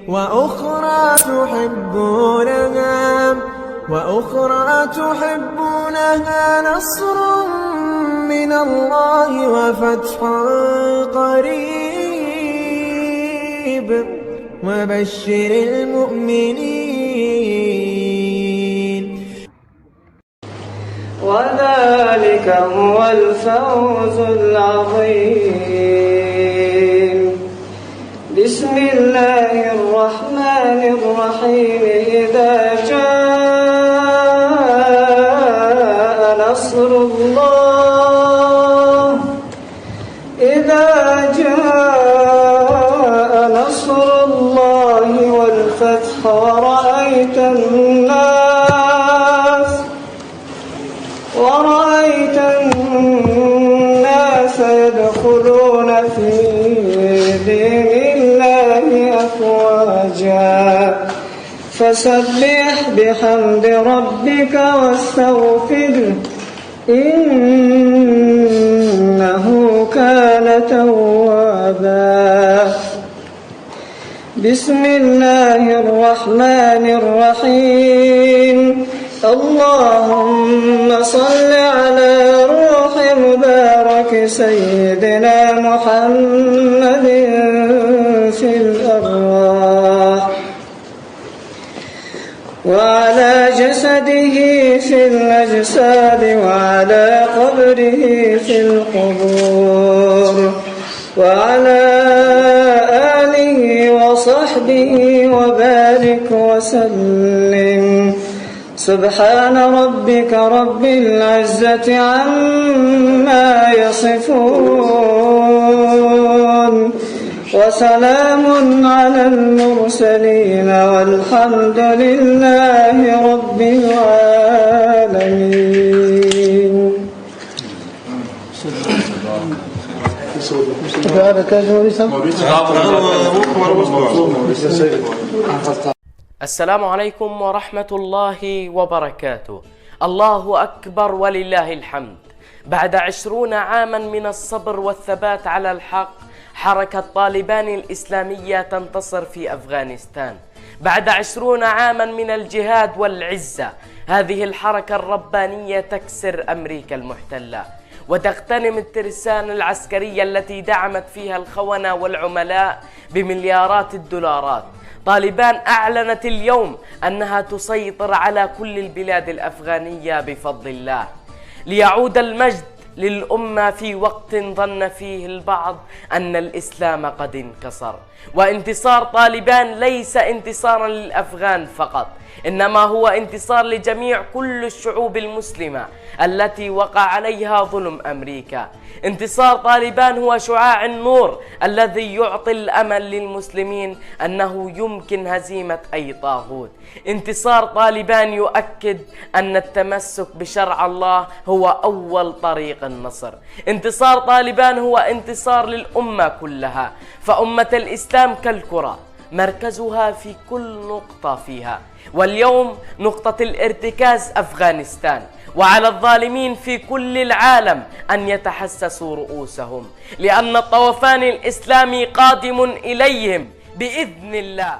وأخرى تحبونها نصر من الله وفتح قريب وبشر المؤمنين. وذلك هو الفوز العظيم. بسم الله الرحمن الرحيم. إذا جاء نصر الله والفتح ورأيت الناس يدخلون في دين الله أفواجا فسبح بحمد ربك واستغفره إنه كان توابا. بسم الله الرحمن الرحيم. اللهم صل على روح مبارك سيدنا محمد في الأرواح وعلى جسده في الأجساد وعلى قبره في القبور وعلى آله وصحبه وبارك وسلم. سبحان ربك رب العزة عما يصفون وسلام على المرسلين والحمد لله رب العالمين. السلام عليكم ورحمة الله وبركاته. الله أكبر ولله الحمد. بعد 20 عاما من الصبر والثبات على الحق، حركة طالبان الإسلامية تنتصر في أفغانستان. بعد 20 عاما من الجهاد والعزة، هذه الحركة الربانية تكسر أمريكا المحتلة وتغتنم الترسانة العسكرية التي دعمت فيها الخونة والعملاء بمليارات الدولارات. طالبان أعلنت اليوم أنها تسيطر على كل البلاد الأفغانية بفضل الله، ليعود المجد للأمة في وقت ظن فيه البعض أن الإسلام قد انكسر. وانتصار طالبان ليس انتصارا للأفغان فقط، إنما هو انتصار لجميع كل الشعوب المسلمة التي وقع عليها ظلم أمريكا. انتصار طالبان هو شعاع النور الذي يعطي الأمل للمسلمين أنه يمكن هزيمة أي طاغوت. انتصار طالبان يؤكد أن التمسك بشرع الله هو أول طريق النصر. انتصار طالبان هو انتصار للأمة كلها، فأمة الإسلام كالكرة مركزها في كل نقطة فيها، واليوم نقطة الارتكاز أفغانستان، وعلى الظالمين في كل العالم أن يتحسسوا رؤوسهم، لأن الطوفان الإسلامي قادم إليهم بإذن الله.